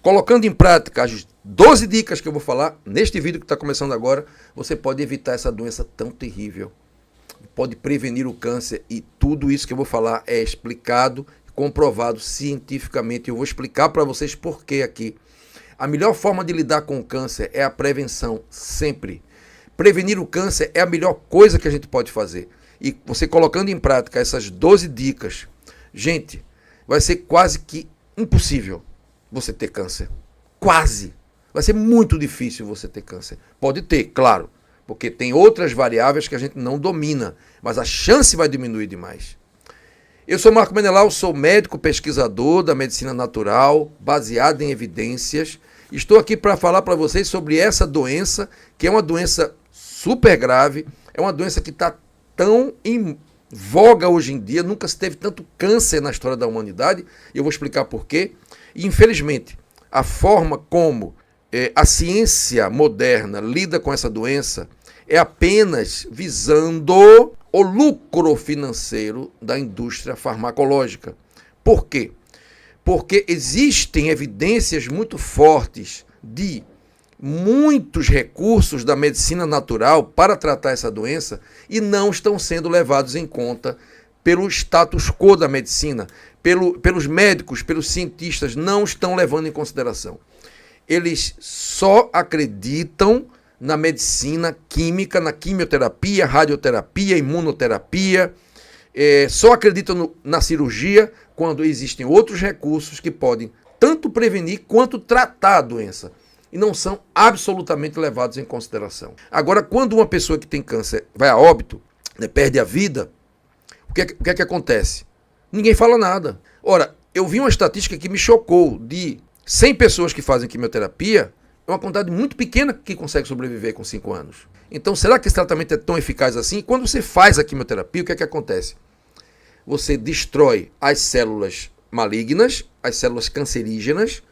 Colocando em prática as 12 dicas que eu vou falar neste vídeo que está começando agora, você pode evitar essa doença tão terrível. Pode prevenir o câncer e tudo isso que eu vou falar é explicado, comprovado cientificamente. Eu vou explicar para vocês por que aqui. A melhor forma de lidar com o câncer é a prevenção, sempre. Prevenir o câncer é a melhor coisa que a gente pode fazer. E você colocando em prática essas 12 dicas, gente, vai ser quase que impossível você ter câncer. Quase. Vai ser muito difícil você ter câncer. Pode ter, claro, porque tem outras variáveis que a gente não domina, mas a chance vai diminuir demais. Eu sou Marco Menelau, sou médico pesquisador da medicina natural, baseado em evidências. Estou aqui para falar para vocês sobre essa doença, que é uma doença super grave, é uma doença que está tão em voga hoje em dia, nunca se teve tanto câncer na história da humanidade, e eu vou explicar por quê. E, infelizmente, a forma como a ciência moderna lida com essa doença é apenas visando o lucro financeiro da indústria farmacológica. Por quê? Porque existem evidências muito fortes de muitos recursos da medicina natural para tratar essa doença e não estão sendo levados em conta pelo status quo da medicina, pelos médicos, pelos cientistas, não estão levando em consideração. Eles só acreditam na medicina química, na quimioterapia, radioterapia, imunoterapia, só acreditam na cirurgia quando existem outros recursos que podem tanto prevenir quanto tratar a doença e não são absolutamente levados em consideração. Agora, quando uma pessoa que tem câncer vai a óbito, perde a vida, o que é que acontece? Ninguém fala nada. Ora, eu vi uma estatística que me chocou, de 100 pessoas que fazem quimioterapia, é uma quantidade muito pequena que consegue sobreviver com 5 anos. Então, será que esse tratamento é tão eficaz assim? Quando você faz a quimioterapia, o que é que acontece? Você destrói as células malignas, as células cancerígenas,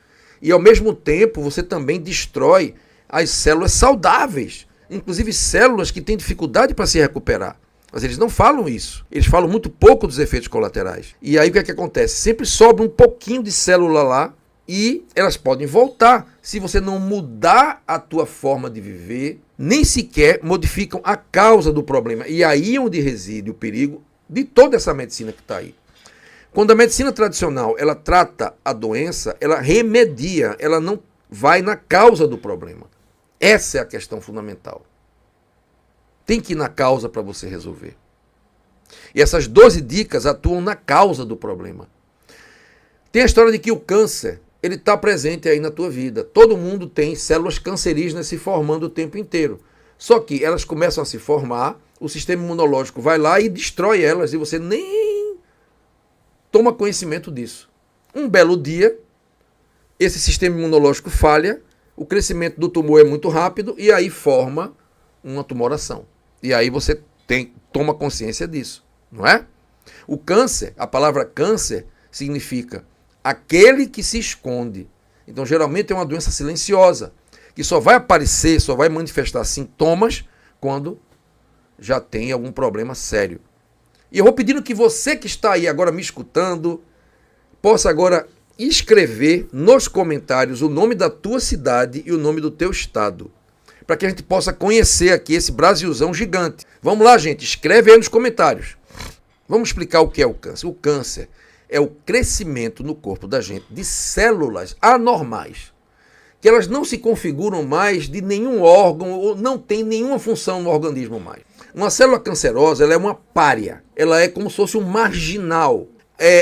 e ao mesmo tempo você também destrói as células saudáveis, inclusive células que têm dificuldade para se recuperar. Mas eles não falam isso. Eles falam muito pouco dos efeitos colaterais. E aí o que é que acontece? Sempre sobra um pouquinho de célula lá e elas podem voltar. Se você não mudar a tua forma de viver, nem sequer modificam a causa do problema. E aí é onde reside o perigo de toda essa medicina que está aí. Quando a medicina tradicional ela trata a doença, ela remedia, ela não vai na causa do problema. Essa é a questão fundamental. Tem que ir na causa para você resolver. E essas 12 dicas atuam na causa do problema. Tem a história de que o câncer, ele está presente aí na tua vida. Todo mundo tem células cancerígenas se formando o tempo inteiro. Só que elas começam a se formar, o sistema imunológico vai lá e destrói elas, e você nem toma conhecimento disso. Um belo dia, esse sistema imunológico falha, o crescimento do tumor é muito rápido, e aí forma uma tumoração. E aí você toma consciência disso, não é? O câncer, a palavra câncer significa aquele que se esconde. Então, geralmente é uma doença silenciosa, que só vai aparecer, só vai manifestar sintomas quando já tem algum problema sério. E eu vou pedindo que você que está aí agora me escutando, possa agora escrever nos comentários o nome da tua cidade e o nome do teu estado, para que a gente possa conhecer aqui esse Brasilzão gigante. Vamos lá, gente, escreve aí nos comentários. Vamos explicar o que é o câncer. O câncer é o crescimento no corpo da gente de células anormais, que elas não se configuram mais de nenhum órgão ou não tem nenhuma função no organismo mais. Uma célula cancerosa, ela é uma pária, ela é como se fosse um marginal.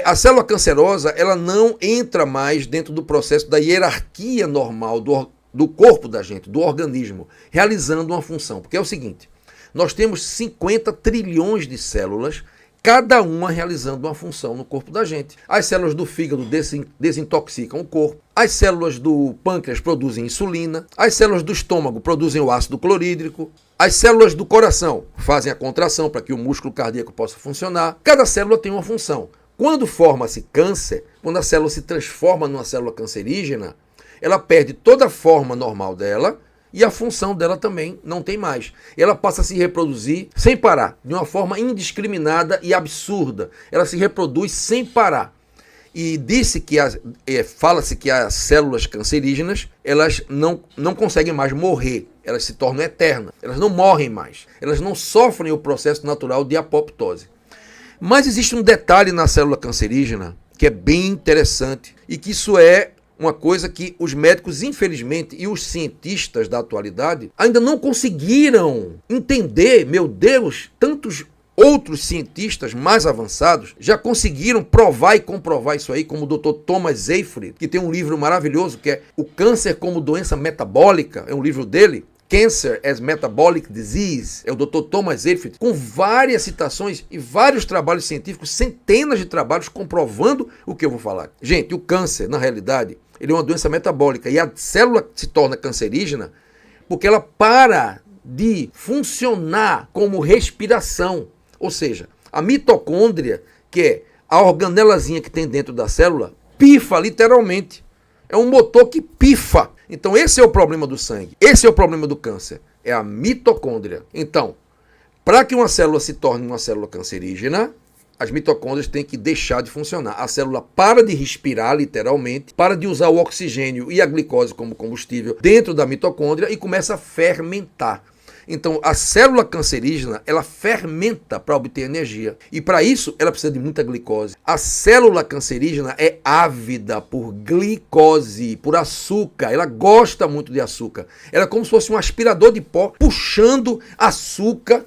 A célula cancerosa, ela não entra mais dentro do processo da hierarquia normal do corpo da gente, do organismo, realizando uma função. Porque é o seguinte, nós temos 50 trilhões de células, cada uma realizando uma função no corpo da gente. As células do fígado desintoxicam o corpo, as células do pâncreas produzem insulina, as células do estômago produzem o ácido clorídrico, as células do coração fazem a contração para que o músculo cardíaco possa funcionar. Cada célula tem uma função. Quando forma-se câncer, quando a célula se transforma numa célula cancerígena, ela perde toda a forma normal dela e a função dela também não tem mais. Ela passa a se reproduzir sem parar, de uma forma indiscriminada e absurda. Ela se reproduz sem parar. e disse que fala-se que as células cancerígenas, elas não conseguem mais morrer, elas se tornam eternas, elas não morrem mais, elas não sofrem o processo natural de apoptose. Mas existe um detalhe na célula cancerígena que é bem interessante e que isso é uma coisa que os médicos, infelizmente, e os cientistas da atualidade ainda não conseguiram entender. Meu Deus, tantos outros cientistas mais avançados já conseguiram provar e comprovar isso aí, como o Dr. Thomas Seyfried, que tem um livro maravilhoso que é O Câncer como Doença Metabólica, é um livro dele, Cancer as Metabolic Disease, é o Dr. Thomas Seyfried, com várias citações e vários trabalhos científicos, centenas de trabalhos comprovando o que eu vou falar. Gente, o câncer, na realidade, ele é uma doença metabólica e a célula se torna cancerígena porque ela para de funcionar como respiração. Ou seja, a mitocôndria, que é a organelazinha que tem dentro da célula, pifa literalmente. É um motor que pifa. Então esse é o problema do sangue. Esse é o problema do câncer. É a mitocôndria. Então, para que uma célula se torne uma célula cancerígena, as mitocôndrias têm que deixar de funcionar. A célula para de respirar, literalmente, para de usar o oxigênio e a glicose como combustível dentro da mitocôndria e começa a fermentar. Então, a célula cancerígena, ela fermenta para obter energia. E para isso, ela precisa de muita glicose. A célula cancerígena é ávida por glicose, por açúcar. Ela gosta muito de açúcar. Ela é como se fosse um aspirador de pó, puxando açúcar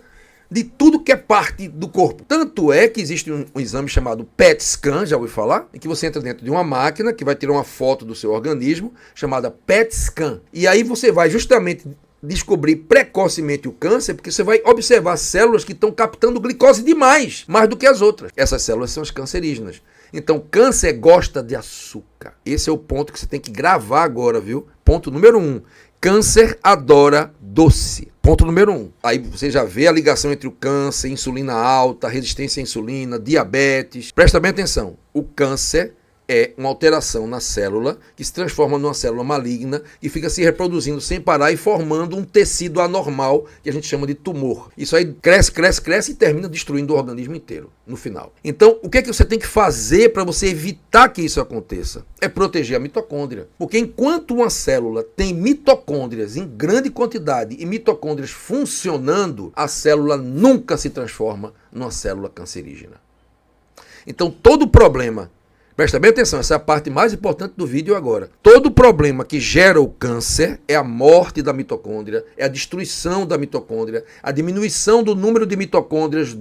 de tudo que é parte do corpo. Tanto é que existe um exame chamado PET scan, já ouviu falar? Em que você entra dentro de uma máquina que vai tirar uma foto do seu organismo, chamada PET scan. E aí você vai justamente descobrir precocemente o câncer, porque você vai observar células que estão captando glicose demais, mais do que as outras. Essas células são as cancerígenas. Então, câncer gosta de açúcar. Esse é o ponto que você tem que gravar agora, viu? Ponto número 1. Câncer adora doce. Ponto número 1. Aí você já vê a ligação entre o câncer, insulina alta, resistência à insulina, diabetes. Presta bem atenção. O câncer é uma alteração na célula que se transforma numa célula maligna e fica se reproduzindo sem parar e formando um tecido anormal que a gente chama de tumor. Isso aí cresce, cresce, cresce e termina destruindo o organismo inteiro no final. Então, o que é que você tem que fazer para você evitar que isso aconteça? É proteger a mitocôndria. Porque enquanto uma célula tem mitocôndrias em grande quantidade e mitocôndrias funcionando, a célula nunca se transforma numa célula cancerígena. Então, todo problema, presta bem atenção, essa é a parte mais importante do vídeo agora. Todo problema que gera o câncer é a morte da mitocôndria, é a destruição da mitocôndria, a diminuição do número de mitocôndrias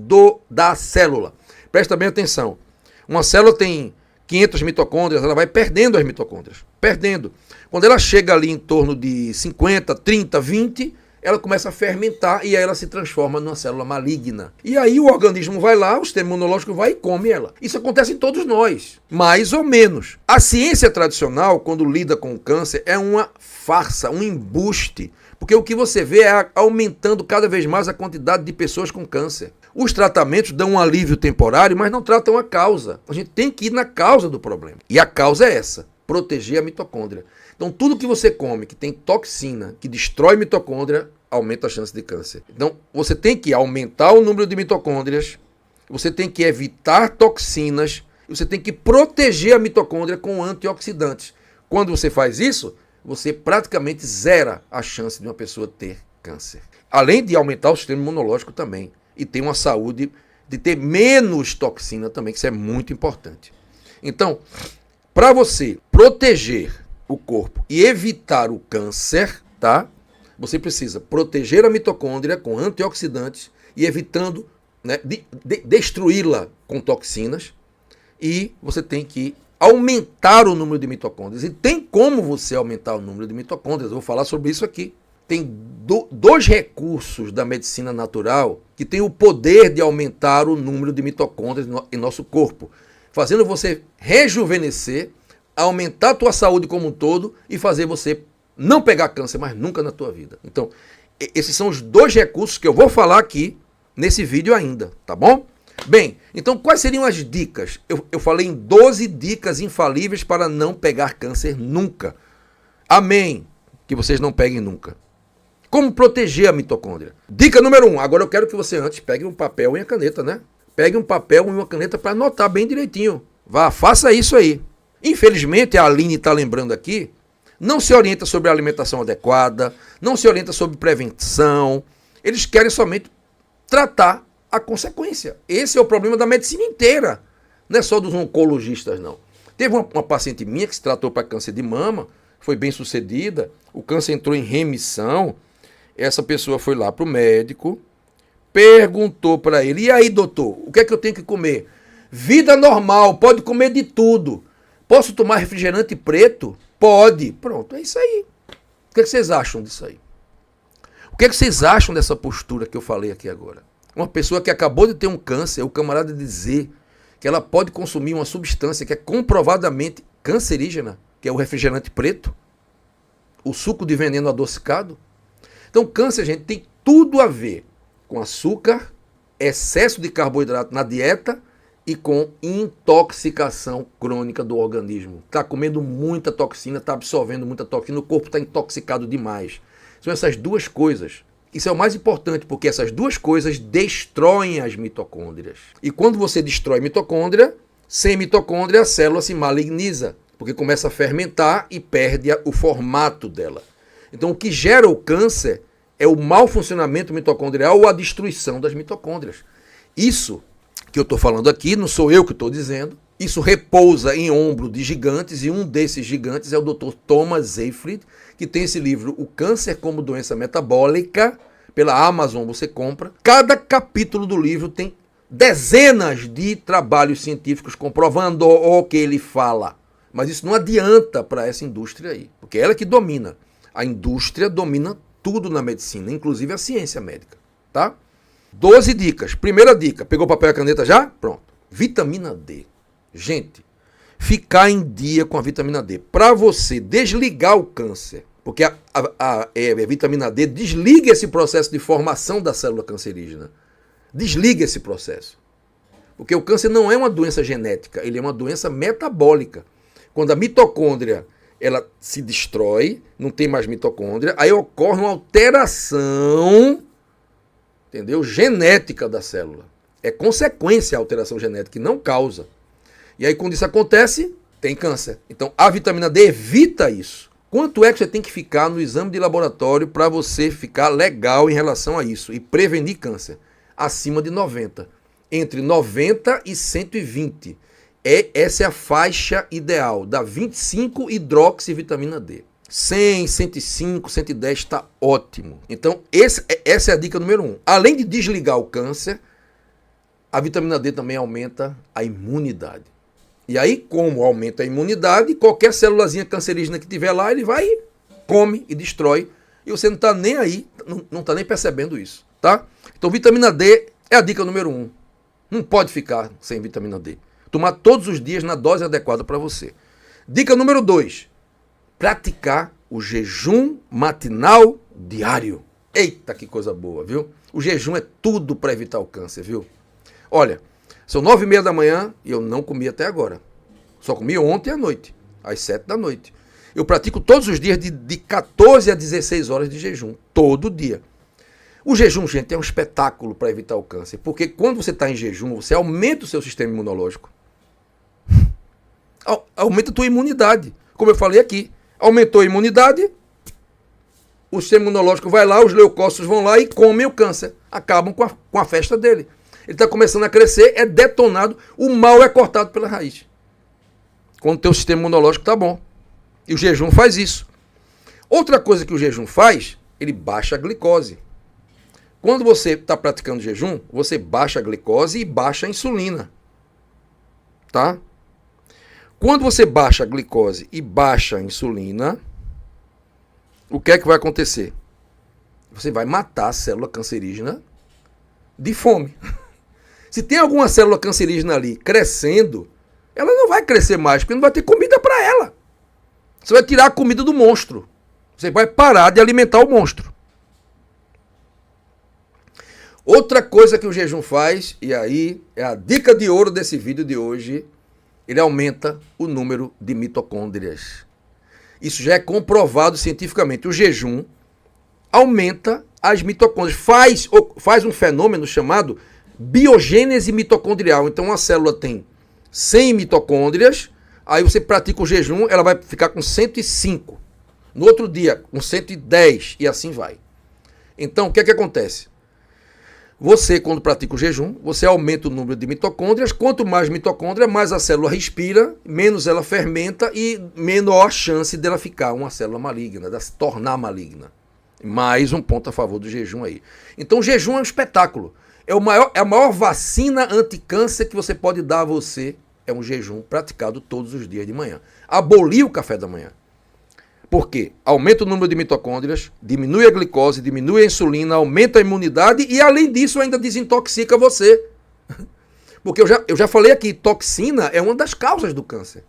da célula. Presta bem atenção. Uma célula tem 500 mitocôndrias, ela vai perdendo as mitocôndrias. Perdendo. Quando ela chega ali em torno de 50, 30, 20, ela começa a fermentar e aí ela se transforma numa célula maligna. E aí o organismo vai lá, o sistema imunológico vai e come ela. Isso acontece em todos nós, mais ou menos. A ciência tradicional, quando lida com o câncer, é uma farsa, um embuste. Porque o que você vê é aumentando cada vez mais a quantidade de pessoas com câncer. Os tratamentos dão um alívio temporário, mas não tratam a causa. A gente tem que ir na causa do problema. E a causa é essa: proteger a mitocôndria. Então, tudo que você come que tem toxina, que destrói mitocôndria, aumenta a chance de câncer. Então, você tem que aumentar o número de mitocôndrias, você tem que evitar toxinas, você tem que proteger a mitocôndria com antioxidantes. Quando você faz isso, você praticamente zera a chance de uma pessoa ter câncer. Além de aumentar o sistema imunológico também. E ter uma saúde de ter menos toxina também, que isso é muito importante. Então, para você proteger o corpo e evitar o câncer, tá? Você precisa proteger a mitocôndria com antioxidantes e evitando, né, destruí-la com toxinas. E você tem que aumentar o número de mitocôndrias. E tem como você aumentar o número de mitocôndrias. Eu vou falar sobre isso aqui. Tem dois recursos da medicina natural que têm o poder de aumentar o número de mitocôndrias em nosso corpo, fazendo você rejuvenescer, aumentar a tua saúde como um todo e fazer você não pegar câncer mais nunca na tua vida. Então, esses são os dois recursos que eu vou falar aqui nesse vídeo ainda, tá bom? Bem, então quais seriam as dicas? Eu falei em 12 dicas infalíveis para não pegar câncer nunca. Amém, que vocês não peguem nunca. Como proteger a mitocôndria? Dica número 1. Agora eu quero que você antes pegue um papel e uma caneta, né? Pegue um papel e uma caneta para anotar bem direitinho. Vá, faça isso aí. Infelizmente, a Aline está lembrando aqui, não se orienta sobre alimentação adequada, não se orienta sobre prevenção. Eles querem somente tratar a consequência. Esse é o problema da medicina inteira. Não é só dos oncologistas, não. Teve uma paciente minha que se tratou para câncer de mama, foi bem sucedida, o câncer entrou em remissão, essa pessoa foi lá para o médico, perguntou para ele, e aí, doutor, o que é que eu tenho que comer? Vida normal, pode comer de tudo. Posso tomar refrigerante preto? Pode. Pronto, é isso aí. O que é que vocês acham disso aí? O que é que vocês acham dessa postura que eu falei aqui agora? Uma pessoa que acabou de ter um câncer, o camarada dizer que ela pode consumir uma substância que é comprovadamente cancerígena, que é o refrigerante preto, o suco de veneno adocicado. Então, câncer, gente, tem tudo a ver com açúcar, excesso de carboidrato na dieta e com intoxicação crônica do organismo. Está comendo muita toxina, está absorvendo muita toxina, o corpo está intoxicado demais. São essas duas coisas. Isso é o mais importante, porque essas duas coisas destroem as mitocôndrias. E quando você destrói mitocôndria, sem mitocôndria a célula se maligniza, porque começa a fermentar e perde o formato dela. Então o que gera o câncer é o mau funcionamento mitocondrial ou a destruição das mitocôndrias. Isso que eu estou falando aqui, não sou eu que estou dizendo, isso repousa em ombro de gigantes, e um desses gigantes é o Dr. Thomas Seyfried, que tem esse livro, O Câncer como Doença Metabólica, pela Amazon você compra. Cada capítulo do livro tem dezenas de trabalhos científicos comprovando o que ele fala. Mas isso não adianta para essa indústria aí, porque é ela que domina. A indústria domina tudo na medicina, inclusive a ciência médica, tá? 12 dicas. Primeira dica, pegou papel e caneta já? Pronto. Vitamina D. Gente, ficar em dia com a vitamina D. Para você desligar o câncer, porque a vitamina D desliga esse processo de formação da célula cancerígena. Desliga esse processo. Porque o câncer não é uma doença genética, ele é uma doença metabólica. Quando a mitocôndria ela se destrói, não tem mais mitocôndria, aí ocorre uma alteração, entendeu? Genética da célula. É consequência a alteração genética, que não causa. E aí quando isso acontece, tem câncer. Então a vitamina D evita isso. Quanto é que você tem que ficar no exame de laboratório para você ficar legal em relação a isso e prevenir câncer? Acima de 90. Entre 90 e 120. Essa é a faixa ideal da 25 hidroxivitamina D. 100, 105, 110 está ótimo. Então, essa é a dica número 1. Além de desligar o câncer, a vitamina D também aumenta a imunidade. E aí, como aumenta a imunidade, qualquer célulazinha cancerígena que tiver lá, ele vai, come e destrói. E você não está nem aí, não está nem percebendo isso, tá? Então, vitamina D é a dica número 1. Não pode ficar sem vitamina D. Tomar todos os dias na dose adequada para você. Dica número 2. Praticar o jejum matinal diário. Eita, que coisa boa, viu? O jejum é tudo para evitar o câncer, viu? Olha, são 9h30 da manhã e eu não comi até agora. Só comi ontem à noite, às 7 da noite. Eu pratico todos os dias de 14 a 16 horas de jejum, todo dia. O jejum, gente, é um espetáculo para evitar o câncer, porque quando você está em jejum, você aumenta o seu sistema imunológico. Aumenta a tua imunidade. Como eu falei aqui, aumentou a imunidade, o sistema imunológico vai lá, os leucócitos vão lá e comem o câncer. Acabam com a festa dele. Ele está começando a crescer, é detonado, o mal é cortado pela raiz. Quando o teu sistema imunológico está bom. E o jejum faz isso. Outra coisa que o jejum faz, ele baixa a glicose. Quando você está praticando jejum, você baixa a glicose e baixa a insulina. Tá? Quando você baixa a glicose e baixa a insulina, o que é que vai acontecer? Você vai matar a célula cancerígena de fome. Se tem alguma célula cancerígena ali crescendo, ela não vai crescer mais, porque não vai ter comida para ela. Você vai tirar a comida do monstro. Você vai parar de alimentar o monstro. Outra coisa que o jejum faz, e aí é a dica de ouro desse vídeo de hoje, ele aumenta o número de mitocôndrias. Isso já é comprovado cientificamente. O jejum aumenta as mitocôndrias. Faz um fenômeno chamado biogênese mitocondrial. Então, uma célula tem 100 mitocôndrias, aí você pratica o jejum, ela vai ficar com 105. No outro dia, com 110, e assim vai. Então, o que é que acontece? Você, quando pratica o jejum, você aumenta o número de mitocôndrias. Quanto mais mitocôndria, mais a célula respira, menos ela fermenta e menor a chance dela ficar uma célula maligna, de se tornar maligna. Mais um ponto a favor do jejum aí. Então, o jejum é um espetáculo. É a maior vacina anti-câncer que você pode dar a você. É um jejum praticado todos os dias de manhã. Abolir o café da manhã. Por quê? Aumenta o número de mitocôndrias, diminui a glicose, diminui a insulina, aumenta a imunidade e, além disso, ainda desintoxica você. Porque eu já falei aqui, toxina é uma das causas do câncer.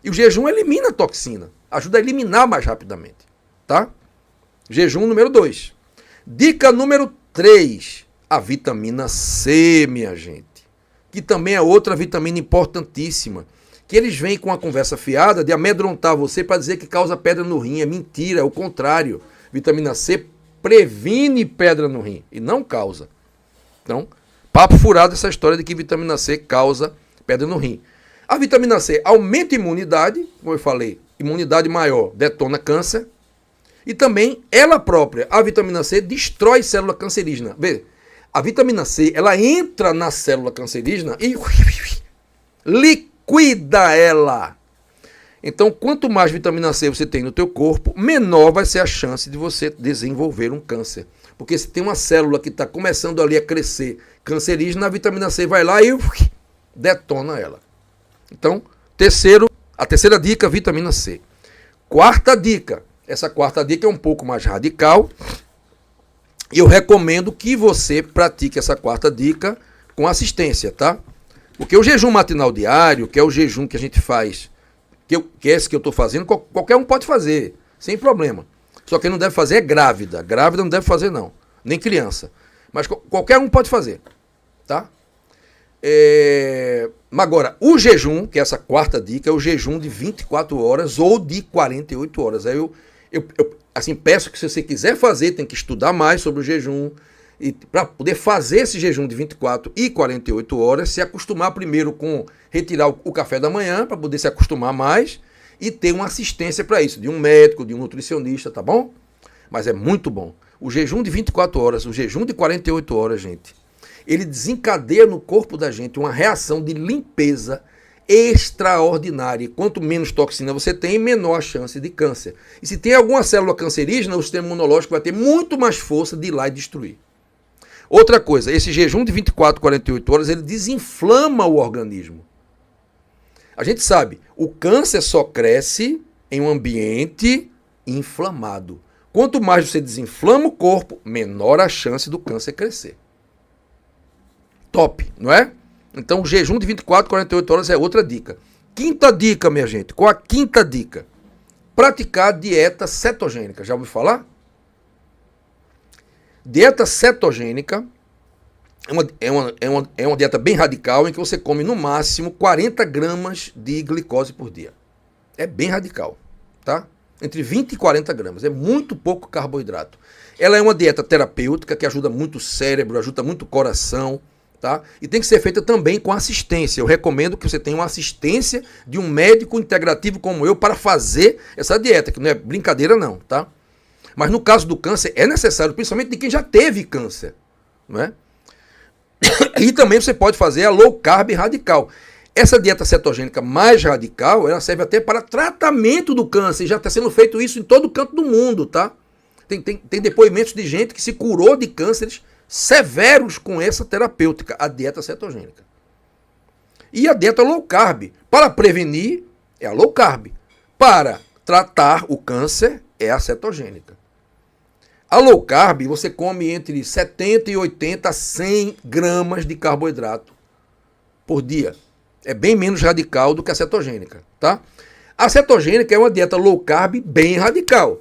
E o jejum elimina a toxina, ajuda a eliminar mais rapidamente. Tá? Jejum número 2. Dica número 3, a vitamina C, minha gente. Que também é outra vitamina importantíssima. Que eles vêm com a conversa fiada de amedrontar você para dizer que causa pedra no rim. É mentira, é o contrário. Vitamina C previne pedra no rim e não causa. Então, papo furado essa história de que vitamina C causa pedra no rim. A vitamina C aumenta a imunidade, como eu falei, imunidade maior detona câncer. E também, ela própria, a vitamina C, destrói célula cancerígena. Vê, a vitamina C, ela entra na célula cancerígena e liquida ela. Então, quanto mais vitamina C você tem no teu corpo, menor vai ser a chance de você desenvolver um câncer. Porque se tem uma célula que está começando ali a crescer cancerígena, a vitamina C vai lá e detona ela. Então, a terceira dica, vitamina C. Quarta dica. Essa quarta dica é um pouco mais radical. E eu recomendo que você pratique essa quarta dica com assistência, tá? Porque o jejum matinal diário, que é o jejum que a gente faz, que é esse que eu estou fazendo, qualquer um pode fazer, sem problema. Só quem não deve fazer é grávida. Grávida não deve fazer, não. Nem criança. Mas qualquer um pode fazer, tá? Agora, o jejum, que é essa quarta dica, é o jejum de 24 horas ou de 48 horas. Aí eu assim, peço que se você quiser fazer, tem que estudar mais sobre o jejum. E para poder fazer esse jejum de 24 e 48 horas, se acostumar primeiro com retirar o café da manhã, para poder se acostumar mais e ter uma assistência para isso, de um médico, de um nutricionista, tá bom? Mas é muito bom. O jejum de 24 horas, o jejum de 48 horas, gente, ele desencadeia no corpo da gente uma reação de limpeza extraordinária. E quanto menos toxina você tem, menor a chance de câncer. E se tem alguma célula cancerígena, o sistema imunológico vai ter muito mais força de ir lá e destruir. Outra coisa, esse jejum de 24, 48 horas, ele desinflama o organismo. A gente sabe, o câncer só cresce em um ambiente inflamado. Quanto mais você desinflama o corpo, menor a chance do câncer crescer. Top, não é? Então, o jejum de 24, 48 horas é outra dica. Quinta dica, minha gente. Qual a quinta dica? Praticar dieta cetogênica. Já ouviu falar? Dieta cetogênica é uma dieta bem radical em que você come no máximo 40 gramas de glicose por dia. É bem radical, tá? Entre 20 e 40 gramas. É muito pouco carboidrato. Ela é uma dieta terapêutica que ajuda muito o cérebro, ajuda muito o coração, tá? E tem que ser feita também com assistência. Eu recomendo que você tenha uma assistência de um médico integrativo como eu para fazer essa dieta, que não é brincadeira não, tá? Mas no caso do câncer é necessário, principalmente de quem já teve câncer, não é? E também você pode fazer a low carb radical. Essa dieta cetogênica mais radical, ela serve até para tratamento do câncer. E já está sendo feito isso em todo canto do mundo, tá? Tem depoimentos de gente que se curou de cânceres severos com essa terapêutica, a dieta cetogênica. E a dieta low carb. Para prevenir, é a low carb. Para tratar o câncer, é a cetogênica. A low carb, você come entre 70 e 80 a 100 gramas de carboidrato por dia. É bem menos radical do que a cetogênica, tá? A cetogênica é uma dieta low carb bem radical.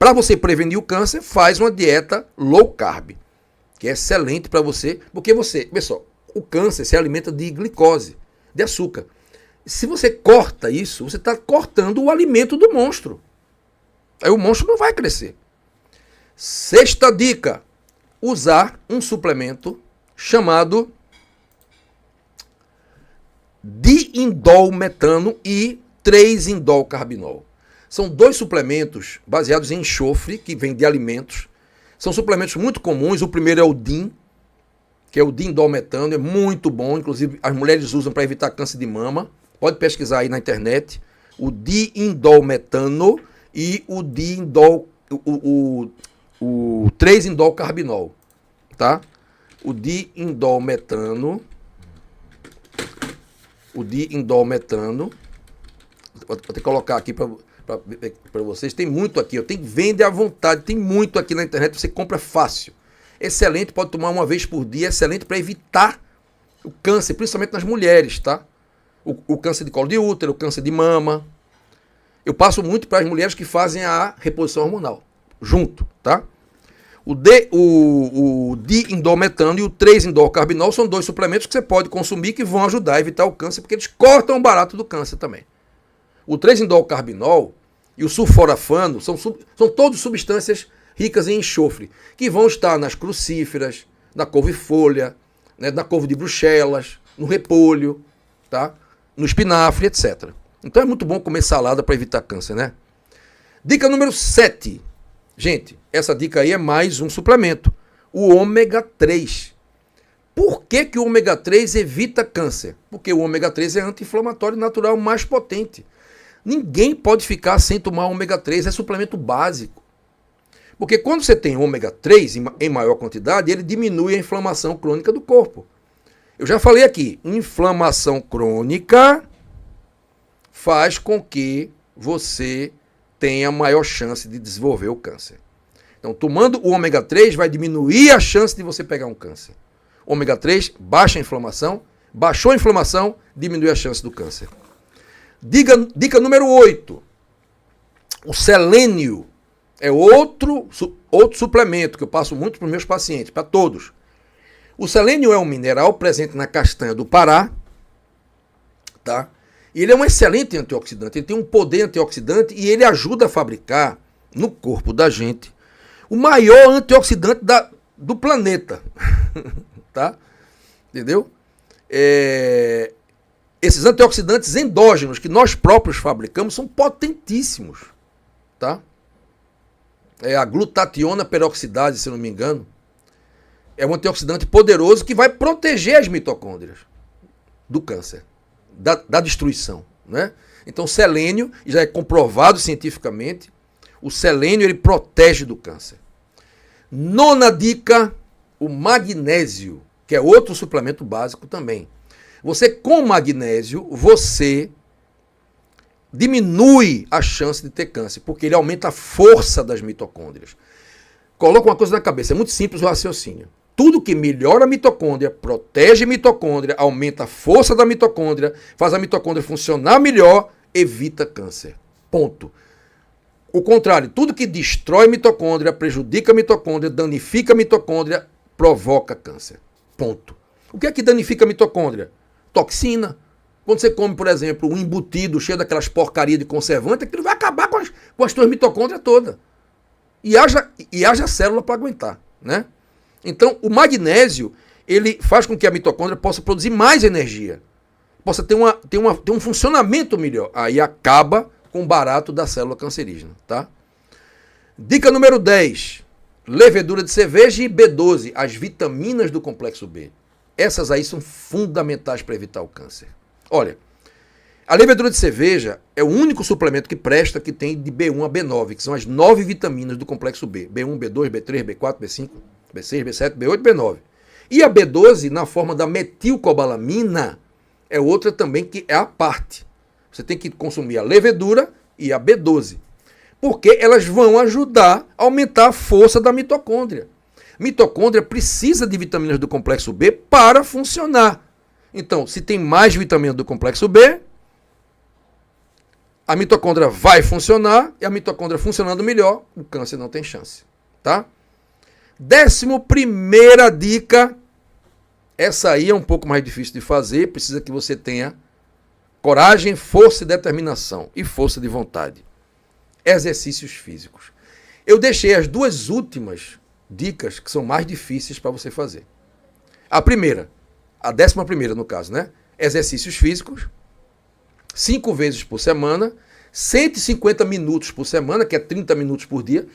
Para você prevenir o câncer, faz uma dieta low carb, que é excelente para você, porque pessoal, o câncer se alimenta de glicose, de açúcar. Se você corta isso, você está cortando o alimento do monstro. Aí o monstro não vai crescer. Sexta dica, usar um suplemento chamado diindolmetano e 3-indolcarbinol. São 2 suplementos baseados em enxofre, que vêm de alimentos. São suplementos muito comuns. O primeiro é o DIN, que é o diindolmetano, é muito bom. Inclusive, as mulheres usam para evitar câncer de mama. Pode pesquisar aí na internet. O diindolmetano e o 3-indolcarbinol, tá? O diindolmetano, vou ter que colocar aqui para vocês, tem muito aqui, vende à vontade, tem muito aqui na internet, você compra fácil. Excelente, pode tomar uma vez por dia, excelente para evitar o câncer, principalmente nas mulheres, tá? O câncer de colo de útero, o câncer de mama. Eu passo muito para as mulheres que fazem a reposição hormonal, junto, tá? O diindolmetano e o 3-indolcarbinol são 2 suplementos que você pode consumir que vão ajudar a evitar o câncer, porque eles cortam o barato do câncer também. O 3-indolcarbinol e o sulforafano são todas substâncias ricas em enxofre, que vão estar nas crucíferas, na couve-folha, né, na couve de Bruxelas, no repolho, tá? No espinafre, etc. Então é muito bom comer salada para evitar câncer, né? Dica número 7. Gente, essa dica aí é mais um suplemento. O ômega 3. Por que o ômega 3 evita câncer? Porque o ômega 3 é anti-inflamatório natural mais potente. Ninguém pode ficar sem tomar ômega 3, é suplemento básico. Porque quando você tem ômega 3 em maior quantidade, ele diminui a inflamação crônica do corpo. Eu já falei aqui, inflamação crônica faz com que você tenha maior chance de desenvolver o câncer. Então, tomando o ômega 3 vai diminuir a chance de você pegar um câncer. Ômega 3 baixa a inflamação, baixou a inflamação, diminui a chance do câncer. Dica número 8. O selênio é outro suplemento que eu passo muito para os meus pacientes, para todos. O selênio é um mineral presente na castanha do Pará, tá? E ele é um excelente antioxidante, ele tem um poder antioxidante e ele ajuda a fabricar no corpo da gente o maior antioxidante do planeta, tá? Entendeu? Esses antioxidantes endógenos que nós próprios fabricamos são potentíssimos, tá? É a glutationa peroxidase, se não me engano. É um antioxidante poderoso que vai proteger as mitocôndrias do câncer, da destruição, né? Então, selênio, já é comprovado cientificamente, o selênio ele protege do câncer. 9ª dica, o magnésio, que é outro suplemento básico também. Você, com magnésio, você diminui a chance de ter câncer, porque ele aumenta a força das mitocôndrias. Coloca uma coisa na cabeça, é muito simples o raciocínio. Tudo que melhora a mitocôndria, protege a mitocôndria, aumenta a força da mitocôndria, faz a mitocôndria funcionar melhor, evita câncer. Ponto. O contrário, tudo que destrói a mitocôndria, prejudica a mitocôndria, danifica a mitocôndria, provoca câncer. Ponto. O que é que danifica a mitocôndria? Toxina. Quando você come, por exemplo, um embutido cheio daquelas porcarias de conservante, aquilo vai acabar com as tuas mitocôndrias todas. E haja célula para aguentar, né? Então, o magnésio, ele faz com que a mitocôndria possa produzir mais energia, possa ter um funcionamento melhor. Aí acaba com o barato da célula cancerígena, tá? Dica número 10. Levedura de cerveja e B12, as vitaminas do complexo B. Essas aí são fundamentais para evitar o câncer. Olha, a levedura de cerveja é o único suplemento que presta que tem de B1 a B9, que são as 9 vitaminas do complexo B. B1, B2, B3, B4, B5, B6, B7, B8, B9. E a B12, na forma da metilcobalamina, é outra também que é a parte. Você tem que consumir a levedura e a B12. Porque elas vão ajudar a aumentar a força da mitocôndria. Mitocôndria precisa de vitaminas do complexo B para funcionar. Então, se tem mais vitaminas do complexo B, a mitocôndria vai funcionar, e a mitocôndria funcionando melhor, o câncer não tem chance, tá? 11ª dica, essa aí é um pouco mais difícil de fazer, precisa que você tenha coragem, força e determinação, e força de vontade. Exercícios físicos. Eu deixei as 2 últimas dicas que são mais difíceis para você fazer. A primeira, a 11ª no caso, né? exercícios físicos, 5 vezes por semana, 150 minutos por semana, que é 30 minutos por dia.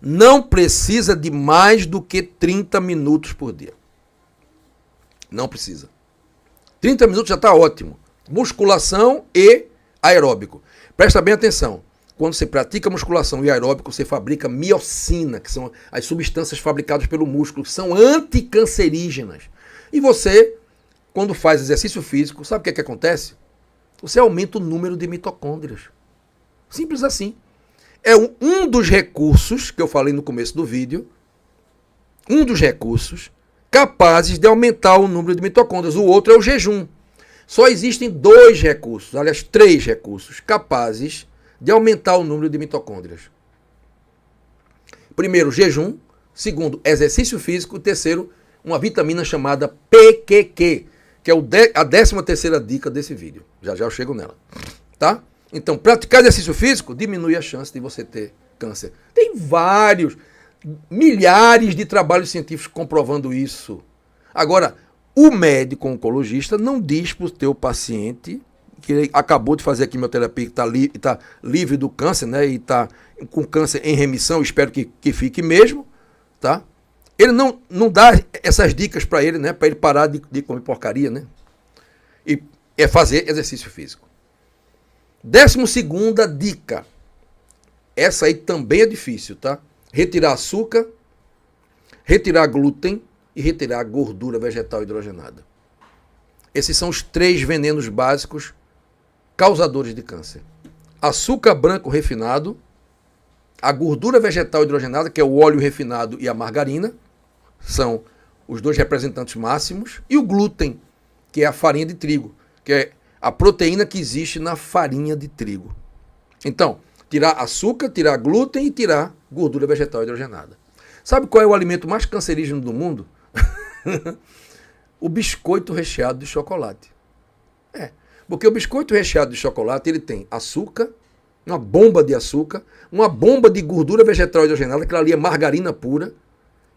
Não precisa de mais do que 30 minutos por dia. Não precisa. 30 minutos já está ótimo. Musculação e aeróbico. Presta bem atenção. Quando você pratica musculação e aeróbico, você fabrica miocina, que são as substâncias fabricadas pelo músculo, que são anticancerígenas. E você, quando faz exercício físico, sabe o que acontece? Você aumenta o número de mitocôndrias. Simples assim. É um dos recursos que eu falei no começo do vídeo, um dos recursos capazes de aumentar o número de mitocôndrias. O outro é o jejum. Só existem 2 recursos, aliás, 3 recursos capazes de aumentar o número de mitocôndrias. Primeiro, jejum. Segundo, exercício físico. Terceiro, uma vitamina chamada PQQ, que é a 13ª dica desse vídeo. Já já eu chego nela. Tá? Então, praticar exercício físico diminui a chance de você ter câncer. Tem milhares de trabalhos científicos comprovando isso. Agora, o médico oncologista não diz para o teu paciente que ele acabou de fazer a quimioterapia, que está livre do câncer, né? E está com câncer em remissão, espero que fique mesmo, tá? Ele não dá essas dicas para ele, né? Para ele parar de comer porcaria, né? E é fazer exercício físico. 12ª dica. Essa aí também é difícil, tá? Retirar açúcar, retirar glúten e retirar gordura vegetal hidrogenada. Esses são os 3 venenos básicos causadores de câncer. Açúcar branco refinado, a gordura vegetal hidrogenada, que é o óleo refinado, e a margarina, são os 2 representantes máximos, e o glúten, que é a farinha de trigo, que é a proteína que existe na farinha de trigo. Então, tirar açúcar, tirar glúten e tirar gordura vegetal hidrogenada. Sabe qual é o alimento mais cancerígeno do mundo? O biscoito recheado de chocolate. Porque o biscoito recheado de chocolate, ele tem açúcar, uma bomba de açúcar, uma bomba de gordura vegetal hidrogenada, aquela ali é margarina pura,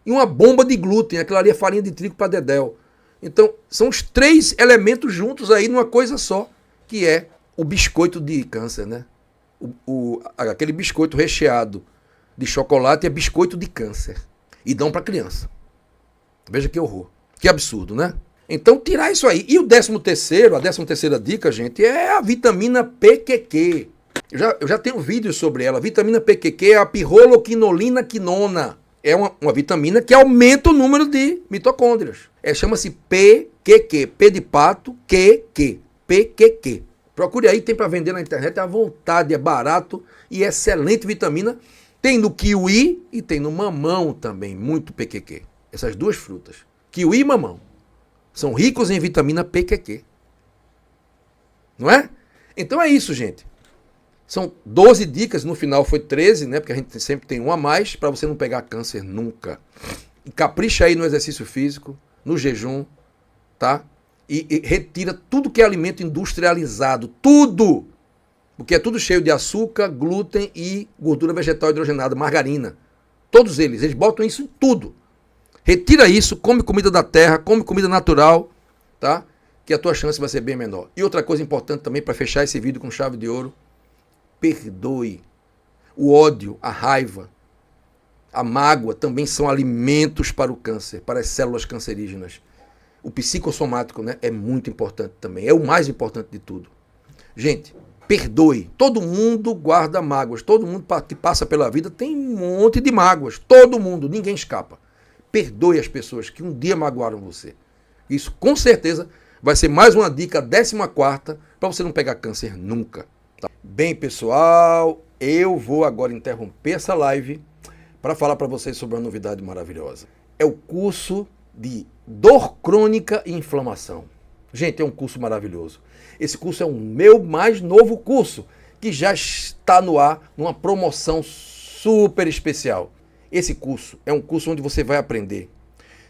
e uma bomba de glúten, aquela ali é farinha de trigo para dedéu. Então, são os 3 elementos juntos aí numa coisa só, que é o biscoito de câncer, né? Aquele biscoito recheado de chocolate é biscoito de câncer. E dão para criança. Veja que horror. Que absurdo, né? Então, tirar isso aí. E o 13º, a 13ª dica, gente, é a vitamina PQQ. Eu já tenho vídeos sobre ela. A vitamina PQQ é a pirroloquinolina quinona. É uma vitamina que aumenta o número de mitocôndrias. Chama-se PQQ. P de pato, QQ. PQQ. Procure aí, tem para vender na internet à vontade. É barato e excelente vitamina. Tem no kiwi e tem no mamão também. Muito PQQ. Essas 2 frutas. Kiwi e mamão. São ricos em vitamina PQQ. Não é? Então é isso, gente. São 12 dicas, no final foi 13, né? Porque a gente sempre tem uma a mais, para você não pegar câncer nunca. E capricha aí no exercício físico, no jejum, tá? E retira tudo que é alimento industrializado. Tudo! Porque é tudo cheio de açúcar, glúten e gordura vegetal hidrogenada, margarina. Todos eles botam isso em tudo. Retira isso, come comida da terra, come comida natural, tá? Que a tua chance vai ser bem menor. E outra coisa importante também, para fechar esse vídeo com chave de ouro, perdoe. O ódio, a raiva, a mágoa também são alimentos para o câncer, para as células cancerígenas. O psicossomático, né, é muito importante também, é o mais importante de tudo. Gente, perdoe. Todo mundo guarda mágoas, todo mundo que passa pela vida tem um monte de mágoas, todo mundo, ninguém escapa. Perdoe as pessoas que um dia magoaram você. Isso, com certeza, vai ser mais uma dica, 14ª, para você não pegar câncer nunca. Tá? Bem, pessoal, eu vou agora interromper essa live para falar para vocês sobre uma novidade maravilhosa. É o curso de dor crônica e inflamação. Gente, é um curso maravilhoso. Esse curso é o meu mais novo curso, que já está no ar, numa promoção super especial. Esse curso é um curso onde você vai aprender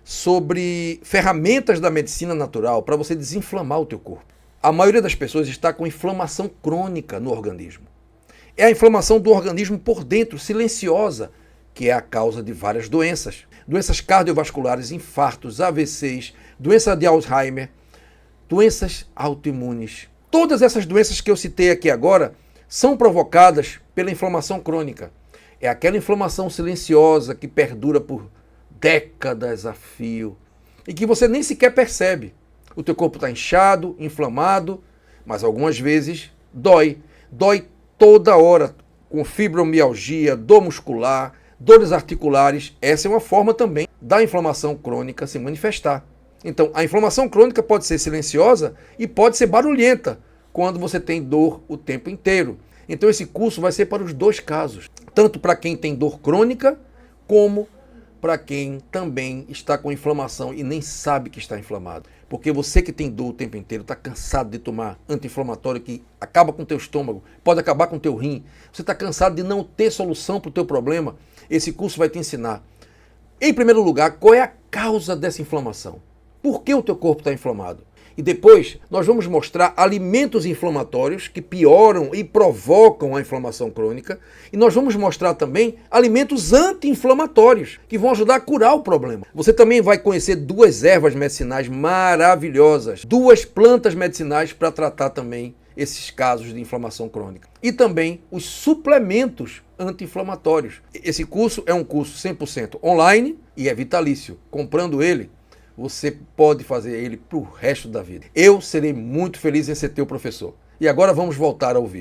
sobre ferramentas da medicina natural para você desinflamar o teu corpo. A maioria das pessoas está com inflamação crônica no organismo. É a inflamação do organismo por dentro, silenciosa, que é a causa de várias doenças. doenças cardiovasculares, infartos, AVCs, doença de Alzheimer, doenças autoimunes. Todas essas doenças que eu citei aqui agora são provocadas pela inflamação crônica. É aquela inflamação silenciosa que perdura por décadas a fio e que você nem sequer percebe. O teu corpo está inchado, inflamado, mas algumas vezes dói. Dói toda hora, com fibromialgia, dor muscular, dores articulares. Essa é uma forma também da inflamação crônica se manifestar. Então, a inflamação crônica pode ser silenciosa e pode ser barulhenta quando você tem dor o tempo inteiro. Então, esse curso vai ser para os dois casos, tanto para quem tem dor crônica, como para quem também está com inflamação e nem sabe que está inflamado. Porque você que tem dor o tempo inteiro, está cansado de tomar anti-inflamatório que acaba com o teu estômago, pode acabar com o teu rim, você está cansado de não ter solução para o teu problema, esse curso vai te ensinar, em primeiro lugar, qual é a causa dessa inflamação. Por que o teu corpo está inflamado? E depois nós vamos mostrar alimentos inflamatórios que pioram e provocam a inflamação crônica. E nós vamos mostrar também alimentos anti-inflamatórios que vão ajudar a curar o problema. Você também vai conhecer duas ervas medicinais maravilhosas, duas plantas medicinais para tratar também esses casos de inflamação crônica. E também os suplementos anti-inflamatórios. Esse curso é um curso 100% online e é vitalício. Comprando ele, você pode fazer ele para o resto da vida. Eu serei muito feliz em ser teu professor. E agora vamos voltar ao vídeo.